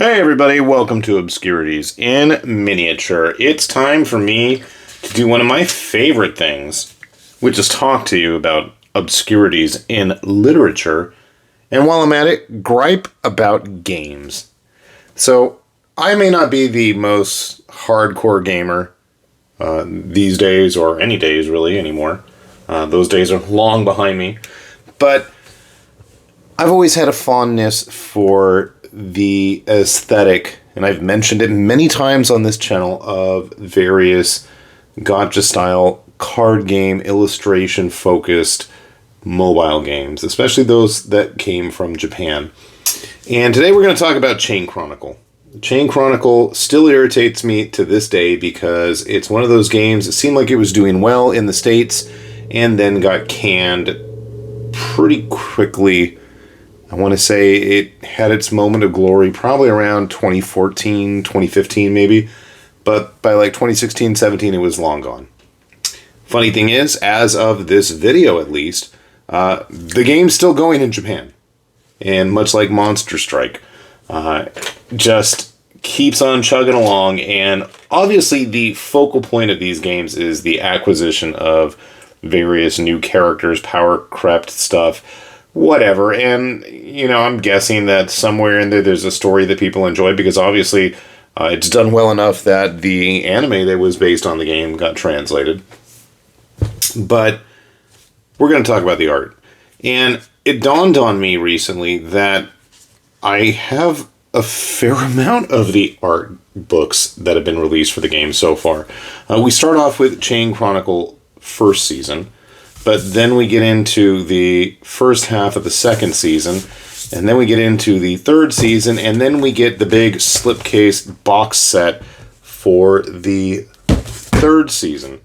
Hey everybody, welcome to Obscurities in miniature. It's time for me to do one of my favorite things, which is talk to you about obscurities in literature, and while I'm at it, gripe about games. So, I may not be the most hardcore gamer these days, or any days really anymore. Those days are long behind me, but I've always had a fondness for the aesthetic, and I've mentioned it many times on this channel, of various gotcha-style card game, illustration-focused mobile games, especially those that came from Japan. And today we're going to talk about Chain Chronicle. Chain Chronicle still irritates me to this day because it's one of those games that seemed like it was doing well in the States and then got canned pretty quickly. I want to say it had its moment of glory probably around 2014, 2015 maybe, but by like 2016, 17 it was long gone. Funny thing is, as of this video at least, the game's still going in Japan. And much like Monster Strike, just keeps on chugging along, and obviously the focal point of these games is the acquisition of various new characters, power crept stuff, whatever. And, you know, I'm guessing that somewhere in there's a story that people enjoy, because obviously it's done well enough that the anime that was based on the game got translated. But we're going to talk about the art. And it dawned on me recently that I have a fair amount of the art books that have been released for the game so far. We start off with Chain Chronicle first season, but then we get into the first half of the second season, and then we get into the third season, and then we get the big slipcase box set for the third season.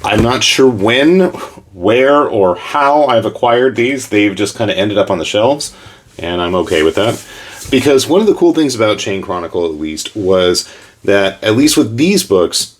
I'm not sure when, where, or how I've acquired these. They've just kind of ended up on the shelves, and I'm okay with that. Because one of the cool things about Chain Chronicle, at least, was that, at least with these books,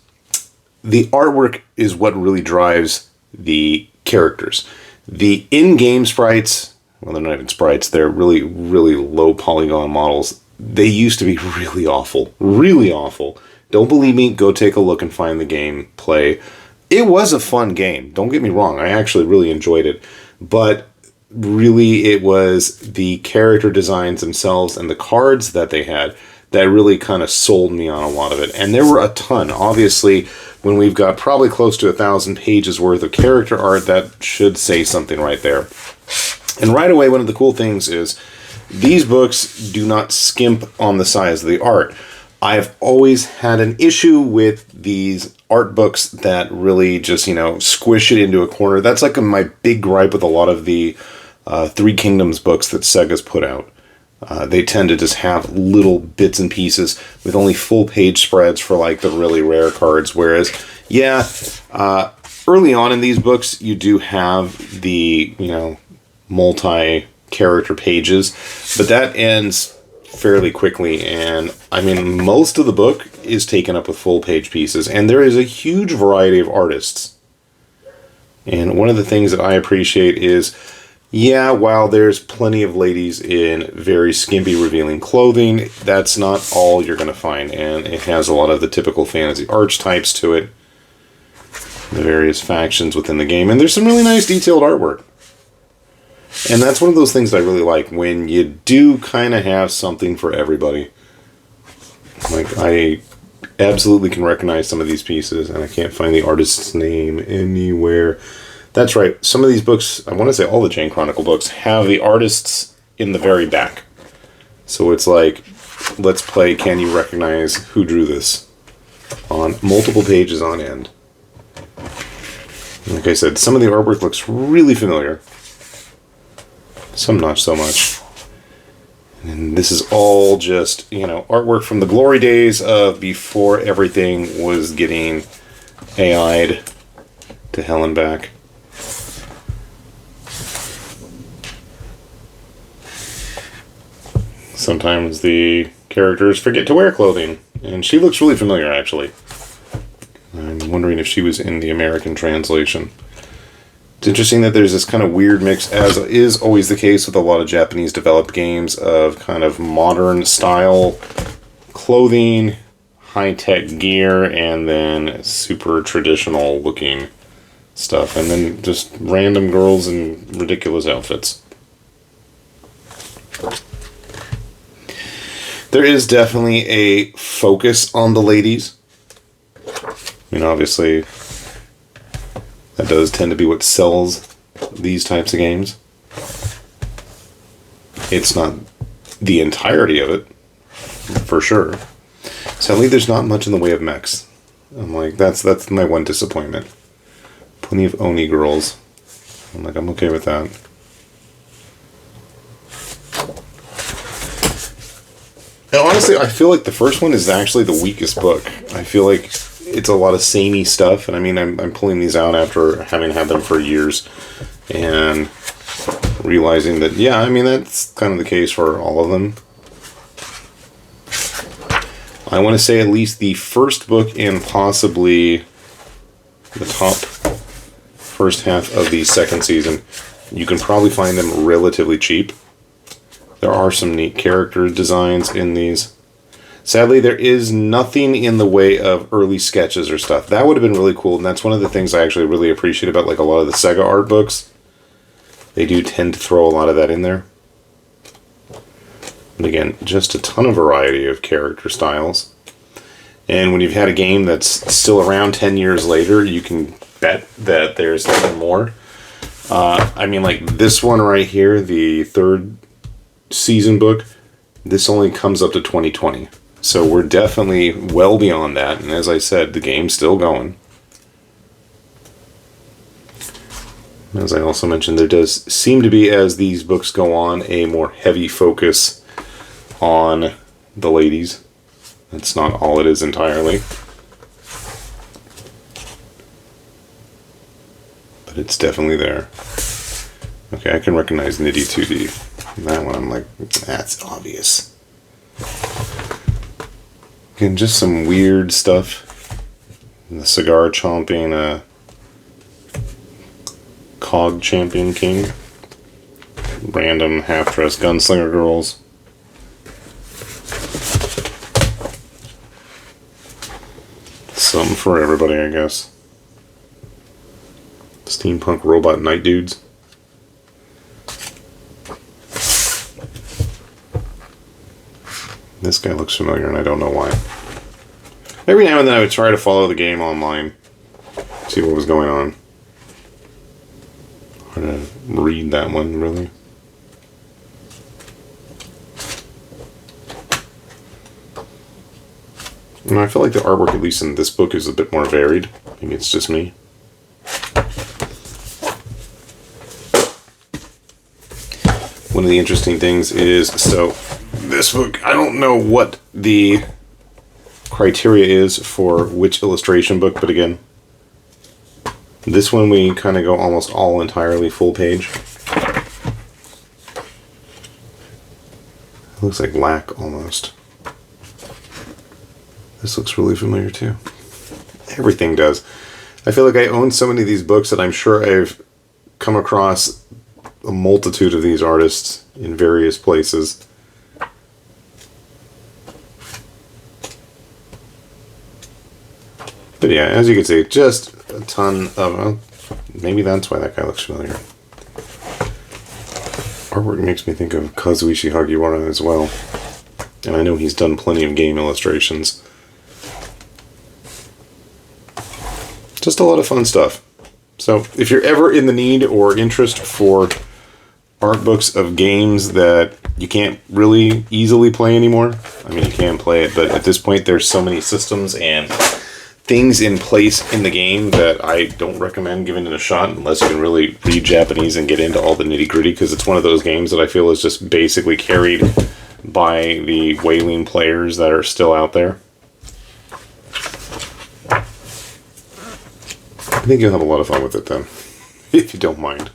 the artwork is what really drives the characters. The in-game sprites, well, they're not even sprites, they're really, really low polygon models. They used to be really awful. Really awful. Don't believe me? Go take a look and find the game play. It was a fun game. Don't get me wrong. I actually really enjoyed it. But really, it was the character designs themselves and the cards that they had that really kind of sold me on a lot of it. And there were a ton. Obviously, when we've got probably close to 1,000 pages worth of character art, that should say something right there. And right away, one of the cool things is these books do not skimp on the size of the art. I've always had an issue with these art books that really just, squish it into a corner. That's like my big gripe with a lot of the Three Kingdoms books that Sega's put out. They tend to just have little bits and pieces with only full page spreads for like the really rare cards. Whereas, early on in these books, you do have the, multi-character pages, but that ends fairly quickly. And I mean, most of the book is taken up with full page pieces, and there is a huge variety of artists. And one of the things that I appreciate is, while there's plenty of ladies in very skimpy revealing clothing, that's not all you're going to find. And it has a lot of the typical fantasy archetypes to it, the various factions within the game. And there's some really nice detailed artwork. And that's one of those things that I really like, when you do kind of have something for everybody. Like, I absolutely can recognize some of these pieces, and I can't find the artist's name anywhere. That's right. Some of these books, I want to say all the Chain Chronicle books, have the artists in the very back. So it's like, let's play Can You Recognize Who Drew This? On multiple pages on end. Like I said, some of the artwork looks really familiar. Some not so much. And this is all just, artwork from the glory days of before everything was getting AI'd to hell and back. Sometimes the characters forget to wear clothing, and she looks really familiar, actually. I'm wondering if she was in the American translation. It's interesting that there's this kind of weird mix, as is always the case with a lot of Japanese developed games, of kind of modern style clothing, high-tech gear, and then super traditional looking stuff, and then just random girls in ridiculous outfits. There is definitely a focus on the ladies. I mean, obviously, that does tend to be what sells these types of games. It's not the entirety of it, for sure. Sadly, there's not much in the way of mechs. I'm like, that's my one disappointment. Plenty of Oni girls. I'm like, I'm okay with that. And honestly, I feel like the first one is actually the weakest book. I feel like it's a lot of samey stuff, and I mean, I'm pulling these out after having had them for years, and realizing that, yeah, I mean, that's kind of the case for all of them. I want to say at least the first book and possibly the top first half of the second season, you can probably find them relatively cheap. There are some neat character designs in these. Sadly, there is nothing in the way of early sketches or stuff. That would have been really cool, and that's one of the things I actually really appreciate about like a lot of the Sega art books. They do tend to throw a lot of that in there. But again, just a ton of variety of character styles. And when you've had a game that's still around 10 years later, you can bet that there's nothing more. I mean, like this one right here, the third season book, this only comes up to 2020. So we're definitely well beyond that. And as I said, the game's still going. As I also mentioned, there does seem to be, as these books go on, a more heavy focus on the ladies. That's not all it is entirely. But it's definitely there. Okay, I can recognize Nitty 2D. That one, I'm like, that's obvious. Again, just some weird stuff. The cigar chomping Cog Champion King. Random half-dressed gunslinger girls. Something for everybody, I guess. Steampunk robot knight dudes. This guy looks familiar, and I don't know why. Every now and then I would try to follow the game online, see what was going on. Hard to read that one, really. And I feel like the artwork, at least in this book, is a bit more varied. I think it's just me. One of the interesting things is, so this book, I don't know what the criteria is for which illustration book, but again, this one we kind of go almost all entirely full page. It looks like lac almost. This looks really familiar too. Everything does. I feel like I own so many of these books that I'm sure I've come across a multitude of these artists in various places. But yeah, as you can see, just a ton of... maybe that's why that guy looks familiar. Artwork makes me think of Kazuichi Hagiwara as well. And I know he's done plenty of game illustrations. Just a lot of fun stuff. So if you're ever in the need or interest for art books of games that you can't really easily play anymore, I mean, you can play it, but at this point there's so many systems and things in place in the game that I don't recommend giving it a shot unless you can really read Japanese and get into all the nitty-gritty, because it's one of those games that I feel is just basically carried by the whaling players that are still out there. I think you'll have a lot of fun with it then, if you don't mind.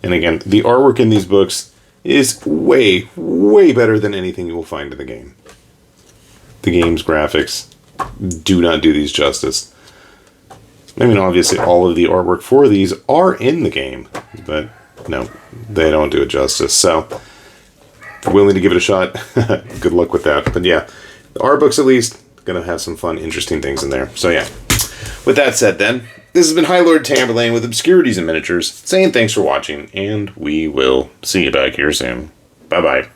And again, the artwork in these books is way, way better than anything you will find in the game. The game's graphics do not do these justice. I mean, obviously, all of the artwork for these are in the game, but no, they don't do it justice. So, if you're willing to give it a shot, good luck with that. But yeah, the art books at least, gonna have some fun, interesting things in there. So yeah, with that said then, this has been High Lord Tamberlane with Obscurities and Miniatures, saying thanks for watching, and we will see you back here soon. Bye-bye.